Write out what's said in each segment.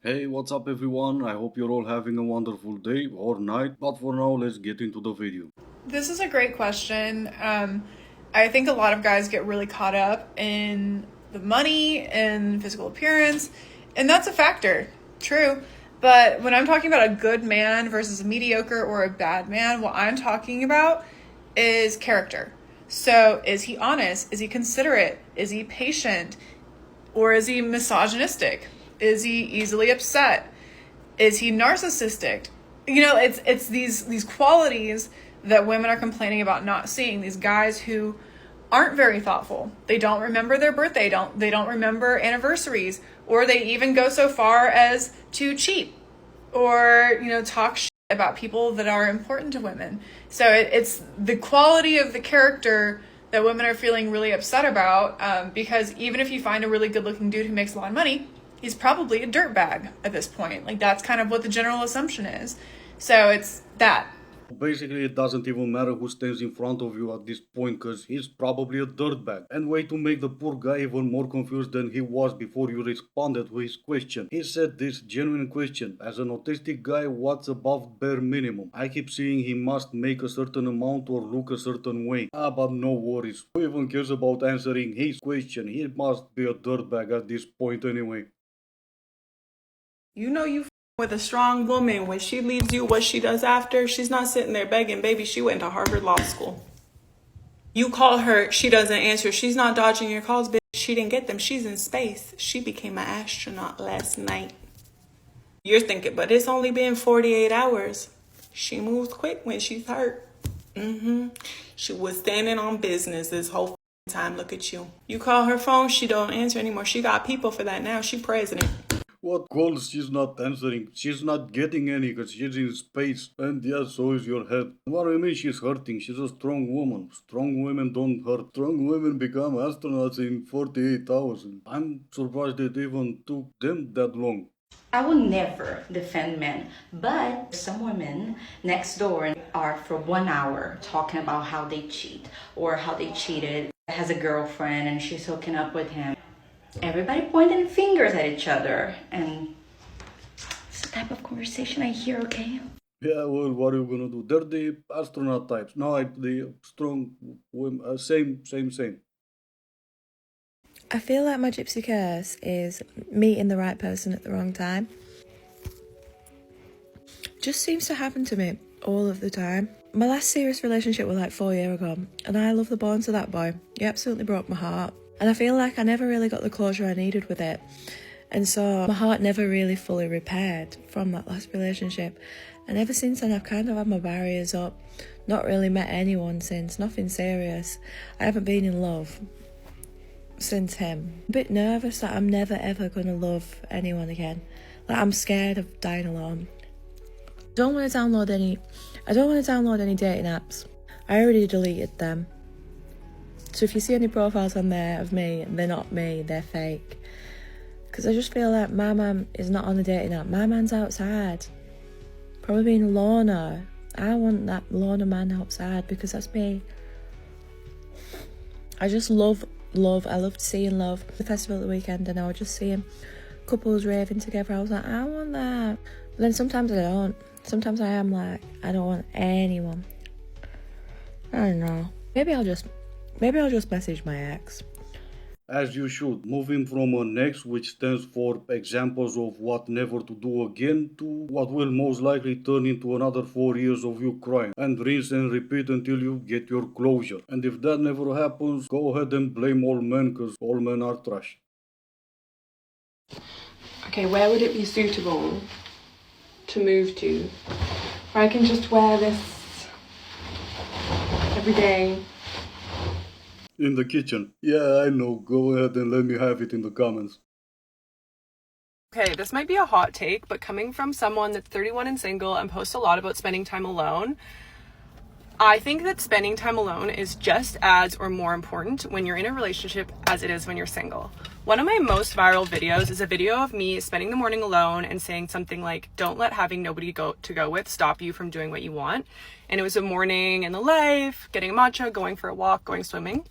Hey, what's up everyone? I hope you're all having a wonderful day or night, but for now, let's get into the video. This is a great question. I think a lot of guys get really caught up in the money and physical appearance, and that's a factor. True. But when I'm talking about a good man versus a mediocre or a bad man, what I'm talking about is character. So, is he honest? Is he considerate? Is he patient? Or is he misogynistic? Is he easily upset? Is he narcissistic? It's these qualities that women are complaining about not seeing. These guys who aren't very thoughtful. They don't remember their birthday, they don't remember anniversaries, or they even go so far as to cheat or, talk shit about people that are important to women. So it's the quality of the character that women are feeling really upset about, because even if you find a really good looking dude who makes a lot of money, he's probably a dirtbag at this point. Like, that's kind of what the general assumption is. So it's that. Basically, it doesn't even matter who stands in front of you at this point because he's probably a dirtbag. And way to make the poor guy even more confused than he was before you responded to his question. He said this genuine question: as an autistic guy, what's above bare minimum? I keep seeing he must make a certain amount or look a certain way. But no worries. Who even cares about answering his question? He must be a dirtbag at this point anyway. You know you with a strong woman when she leaves you. What she does after, she's not sitting there begging. Baby, she went to Harvard Law School. You call her, she doesn't answer. She's not dodging your calls, bitch. She didn't get them. She's in space. She became an astronaut last night. You're thinking, but it's only been 48 hours. She moves quick when she's hurt. She was standing on business this whole time. Look at you. You call her phone, she don't answer anymore. She got people for that now. She president. What calls she's not answering? She's not getting any because she's in space. And yeah, so is your head. What do you mean she's hurting? She's a strong woman. Strong women don't hurt. Strong women become astronauts in 48 hours. I'm surprised it even took them that long. I will never defend men, but some women next door are for 1 hour talking about how they cheat or how they cheated. Has a girlfriend and she's hooking up with him. Everybody pointing fingers at each other, and it's the type of conversation I hear. Okay. Yeah, well, what are you gonna do? They're the astronaut types. No, the strong women. Same. I feel like my Gypsy Curse is meeting the right person at the wrong time. Just seems to happen to me all of the time. My last serious relationship was like 4 years ago, and I love the bones of that boy. He absolutely broke my heart. And I feel like I never really got the closure I needed with it. And so my heart never really fully repaired from that last relationship. And ever since then, I've kind of had my barriers up. Not really met anyone since, nothing serious. I haven't been in love since him. I'm a bit nervous that I'm never ever gonna love anyone again. Like, I'm scared of dying alone. I don't want to download any dating apps. I already deleted them. So if you see any profiles on there of me, they're not me, they're fake. Because I just feel like my man is not on the dating app. My man's outside. Probably being a loner. I want that loner man outside because that's me. I just love. I loved seeing love. The festival at the weekend, and I would just see couples raving together. I was like, I want that. But then sometimes I don't. Sometimes I am like, I don't want anyone. I don't know. Maybe I'll just message my ex. As you should. Moving from an X, which stands for examples of what never to do again, to what will most likely turn into another 4 years of you crying. And rinse and repeat until you get your closure. And if that never happens, go ahead and blame all men, because all men are trash. Okay, where would it be suitable to move to where I can just wear this every day? In the kitchen. Yeah, I know. Go ahead and let me have it in the comments. Okay, this might be a hot take, but coming from someone that's 31 and single and posts a lot about spending time alone, I think that spending time alone is just as or more important when you're in a relationship as it is when you're single. One of my most viral videos is a video of me spending the morning alone and saying something like, don't let having nobody to go with stop you from doing what you want. And it was a morning in the life, getting a matcha, going for a walk, going swimming.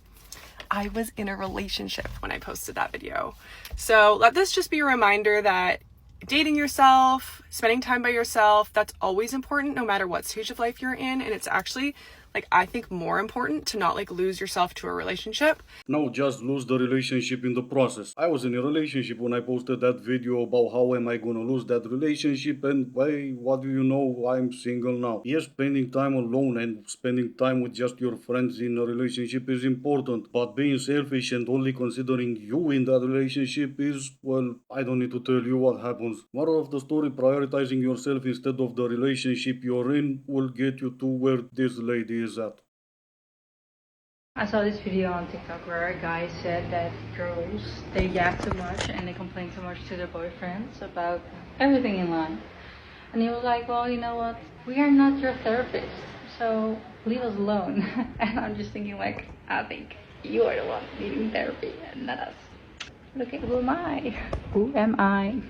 I was in a relationship when I posted that video. So let this just be a reminder that dating yourself, spending time by yourself, that's always important no matter what stage of life you're in. And it's actually, like, I think more important to not like lose yourself to a relationship. No, just lose the relationship in the process. I was in a relationship when I posted that video about how am I gonna lose that relationship, and hey, what do you know, I'm single now. Yes, spending time alone and spending time with just your friends in a relationship is important, but being selfish and only considering you in that relationship is, well, I don't need to tell you what happens. Moral of the story, prioritizing yourself instead of the relationship you're in will get you to where this lady is at. I saw this video on TikTok where a guy said that girls, they yak too much and they complain too much to their boyfriends about everything in life. And he was like, well, you know what? We are not your therapist, so leave us alone. And I'm just thinking like, I think you are the one needing therapy and not us. Look at who am I? Who am I?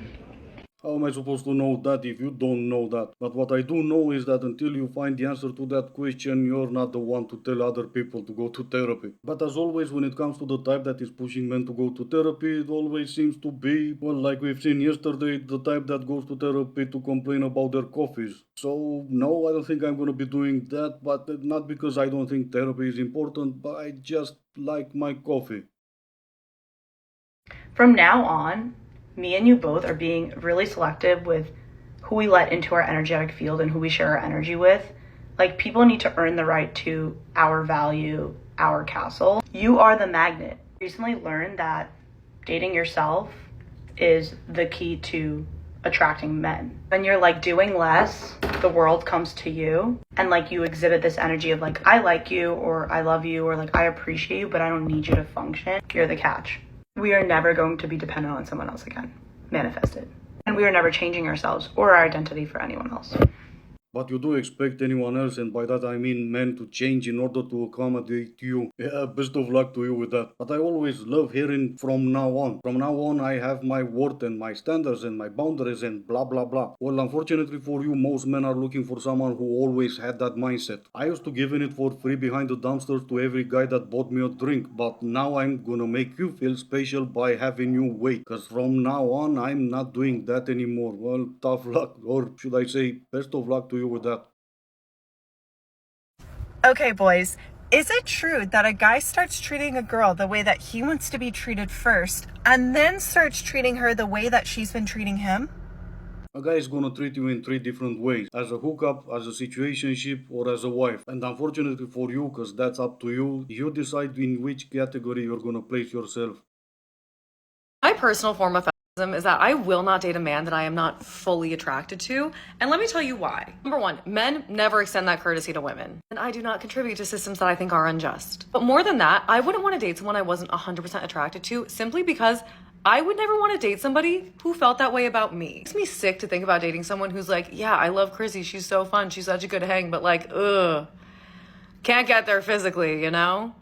How am I supposed to know that if you don't know that? But what I do know is that until you find the answer to that question, you're not the one to tell other people to go to therapy. But as always, when it comes to the type that is pushing men to go to therapy, it always seems to be, well, like we've seen yesterday, the type that goes to therapy to complain about their coffees. So, no, I don't think I'm going to be doing that, but not because I don't think therapy is important, but I just like my coffee. From now on, me and you both are being really selective with who we let into our energetic field and who we share our energy with. Like, people need to earn the right to our value, our castle. You are the magnet. I recently learned that dating yourself is the key to attracting men. When you're like doing less, the world comes to you, and like you exhibit this energy of like, I like you, or I love you, or like I appreciate you, but I don't need you to function. You're the catch. We are never going to be dependent on someone else again. Manifested. And we are never changing ourselves or our identity for anyone else. But you do expect anyone else, and by that I mean men, to change in order to accommodate you. Yeah, best of luck to you with that. But I always love hearing from now on. From now on, I have my worth and my standards and my boundaries and blah blah blah. Well, unfortunately for you, most men are looking for someone who always had that mindset. I used to giving it for free behind the dumpsters to every guy that bought me a drink, but now I'm gonna make you feel special by having you wait. Cause from now on, I'm not doing that anymore. Well, tough luck, or should I say, best of luck to you with that. Okay, boys, is it true that a guy starts treating a girl the way that he wants to be treated first and then starts treating her the way that she's been treating him? A guy is gonna treat you in three different ways: as a hookup, as a situationship, or as a wife. And unfortunately for you, cause that's up to you, you decide in which category you're gonna place yourself. My personal form of feminism is that I will not date a man that I am not fully attracted to. And let me tell you why. Number one, men never extend that courtesy to women. And I do not contribute to systems that I think are unjust. But more than that, I wouldn't want to date someone I wasn't 100% attracted to simply because I would never want to date somebody who felt that way about me. It makes me sick to think about dating someone who's like, yeah, I love Chrissy. She's so fun. She's such a good hang. But like, ugh, can't get there physically, you know?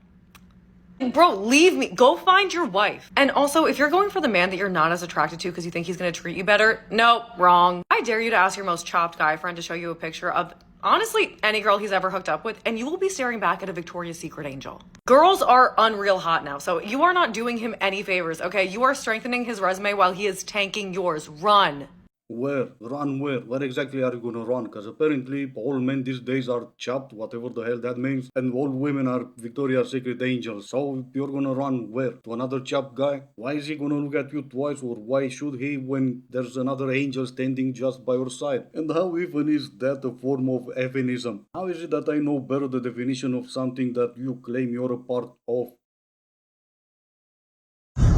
Bro, leave me. Go find your wife. And also, if you're going for the man that you're not as attracted to because you think he's going to treat you better, nope, wrong. I dare you to ask your most chopped guy friend to show you a picture of, honestly, any girl he's ever hooked up with, and you will be staring back at a Victoria's Secret angel. Girls are unreal hot now, so you are not doing him any favors, okay? You are strengthening his resume while he is tanking yours. Run. Where? Run where? Where exactly are you gonna run? Because apparently all men these days are chopped, whatever the hell that means, and all women are Victoria's Secret angels. So you're gonna run where? To another chopped guy? Why is he gonna look at you twice, or why should he when there's another angel standing just by your side? And how even is that a form of feminism? How is it that I know better the definition of something that you claim you're a part of?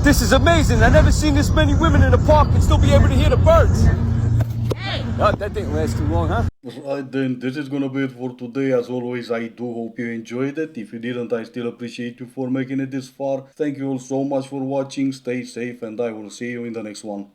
This is amazing. I've never seen this many women in a park and still be able to hear the birds. Hey! Oh, that didn't last too long, huh? Right then, this is gonna be it for today. As always, I do hope you enjoyed it. If you didn't, I still appreciate you for making it this far. Thank you all so much for watching. Stay safe, and I will see you in the next one.